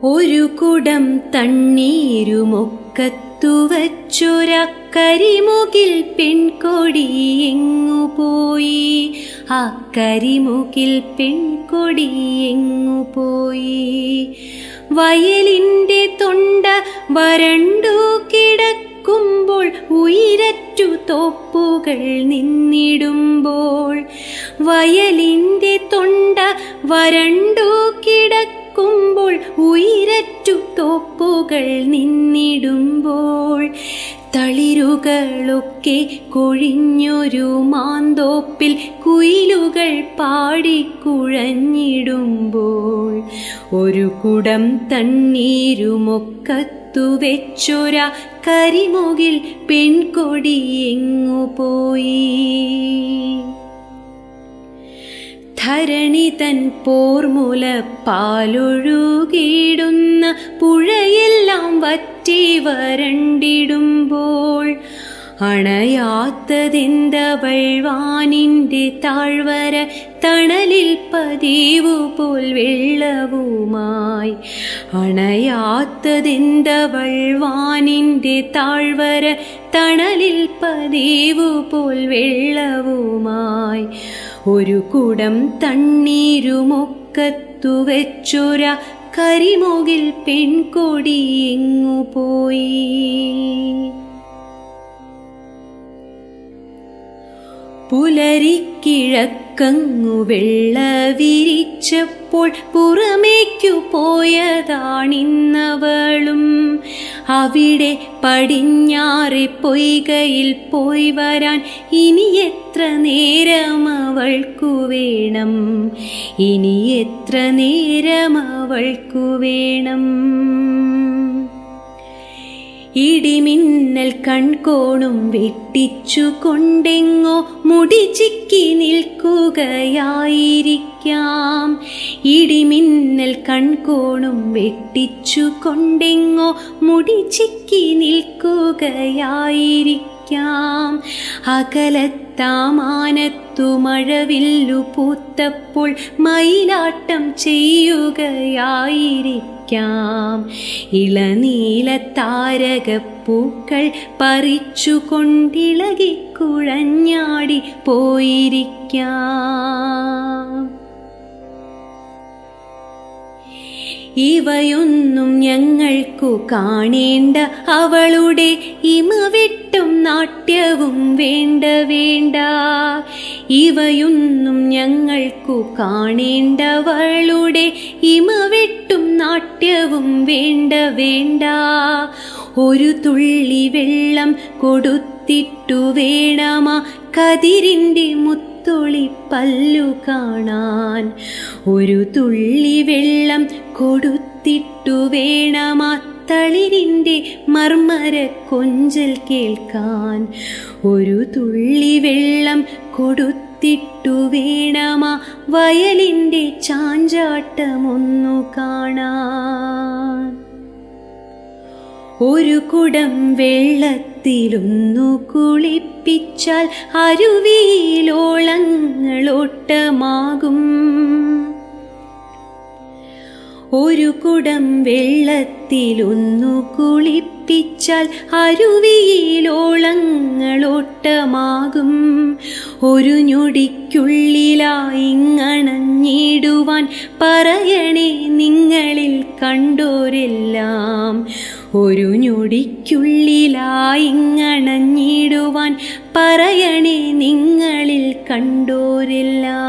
ഒരു കുടം തണ്ണീരുമൊക്കത്തു വച്ചൊരക്കരിമുകിൽ പെൺകൊടി എങ്ങുപോയി? ആ കരിമുകിൽ പെൺകൊടി എങ്ങുപോയി? വയലിൻ്റെ തൊണ്ട വരണ്ടു കിടക്കുമ്പോൾ ഉയരറ്റു തോപ്പുകൾ നിന്നിടുമ്പോൾ, വയലിൻ്റെ തൊണ്ട വരണ്ടു കിടക്കുമ്പോൾ ഉയരറ്റു തോപ്പുകൾ നിന്നിടുമ്പോൾ, തളിരുകളൊക്കെ കൊഴിഞ്ഞൊരു മാന്തോപ്പിൽ കുയിലുകൾ പാടിക്കുഴഞ്ഞിടുമ്പോൾ, ഒരു കുടം തണ്ണീരുമൊക്കത്തു വെച്ചൊര കരിമുകിൽ പെൺകൊടി എങ്ങുപോയി? ധരണി തൻ പോർമുല പാലൊഴുകിടുന്ന പുഴയെല്ലാം വറ്റി വരണ്ടിടുമ്പോൾ, അണയാത്തതെന്തവൾ വാനിൻ്റെ താഴ്വര തണലിൽ പതിവുപോൽ വെള്ളവുമായി? അണയാത്തതെന്തവൾ വാനിൻ്റെ താഴ്വര തണലിൽ പതിവുപോൽ വെള്ളവുമായി? ഒരു കുടം തണ്ണീരുമൊക്കത്തു വെച്ചൊര കരിമുകിൽ പെൺകൊടി എങ്ങുപോയി? പുലരിക്കിഴക്കങ്ങു വെള്ള വിരിച്ചപ്പോൾ പുറമേക്കു പോയതാണിന്നവളും, അവിടെ പടിഞ്ഞാറെ പൊയ്കയിൽ പോയി വരാൻ ഇനി എത്ര നേരം അവൾക്കു വേണം? ഇനി എത്ര നേരം അവൾക്കു വേണം? ഇടിമിന്നൽ കൺകോണും വെട്ടിച്ചു കൊണ്ടെങ്ങോ മുടി ചിക്കി നിൽക്കുകയായിരിക്കാം. ഇടിമിന്നൽ കൺകോണും വെട്ടിച്ചു കൊണ്ടെങ്ങോ മുടി ചിക്കി നിൽക്കുകയായിരിക്കാം. അകലത്താമാനത്തു മഴവില്ലു പൂത്തപ്പോൾ മയിലാട്ടം ചെയ്യുകയായിരിക്കാം. ഇളനീല താരകപ്പൂക്കൾ പറിച്ചു കൊണ്ടിളകിക്കുഴഞ്ഞാടി പോയിരിക്കാം. ഇവയൊന്നും ഞങ്ങൾക്കു കാണേണ്ട അവളുടെ ഇമവെട്ടും നാട്യവും വേണ്ട വേണ്ട. ഇവയൊന്നും ഞങ്ങൾക്കു കാണേണ്ടവളുടെ ഇമവെട്ടും നാട്യവും വേണ്ട വേണ്ട. ഒരു തുള്ളി വെള്ളം കൊടുത്തിട്ടു വേണമാ കതിരിൻ്റെ മുത്തൊളിപ്പല്ലു കാണാൻ. ഒരു തുള്ളി വെള്ളം കൊടുത്തിട്ടു വേണമാ തളിരിൻ്റെ മർമര കൊഞ്ചൽ കേൾക്കാൻ. ഒരു തുള്ളി വെള്ളം കൊടുത്തിട്ടു വേണമാ വയലിൻ്റെ ചാഞ്ചാട്ടമൊന്നു കാണാൻ. ഒരു കുടം വെള്ളത്തിലൊന്നു കുളിപ്പിച്ചാൽ അരുവിയിലോളങ്ങളോട്ടമാകും. ഒരു കുടം വെള്ളത്തിലൊന്നു കുളിപ്പിച്ചാൽ അരുവിയിലോളങ്ങളോട്ടമാകും. ഒരു ഞൊടിക്കുള്ളിലായിങ്ങണഞ്ഞിടുവാൻ പറയണേ നിങ്ങളിൽ കണ്ടോരെല്ലാം. ഒരു ഞൊടിക്കുള്ളിലായിങ്ങണഞ്ഞിടുവാൻ പറയണേ നിങ്ങളിൽ കണ്ടോരെല്ലാം.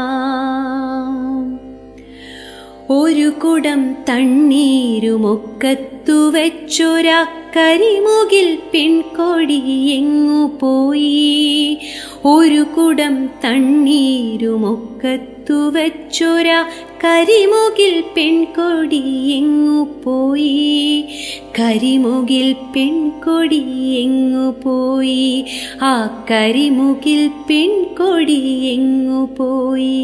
ഒരു കുടം തണ്ണീരുമൊക്കത്തു വെച്ചൊര കരിമുകിൽ പെൺകൊടി എങ്ങുപോയി? ഒരു കുടം തണ്ണീരുമൊക്കത്തു വെച്ചൊര കരിമുകിൽ പെൺകൊടി എങ്ങുപോയി? കരിമുകിൽ പെൺകൊടി എങ്ങുപോയി? ആ കരിമുകിൽ പെൺകൊടി എങ്ങുപോയി?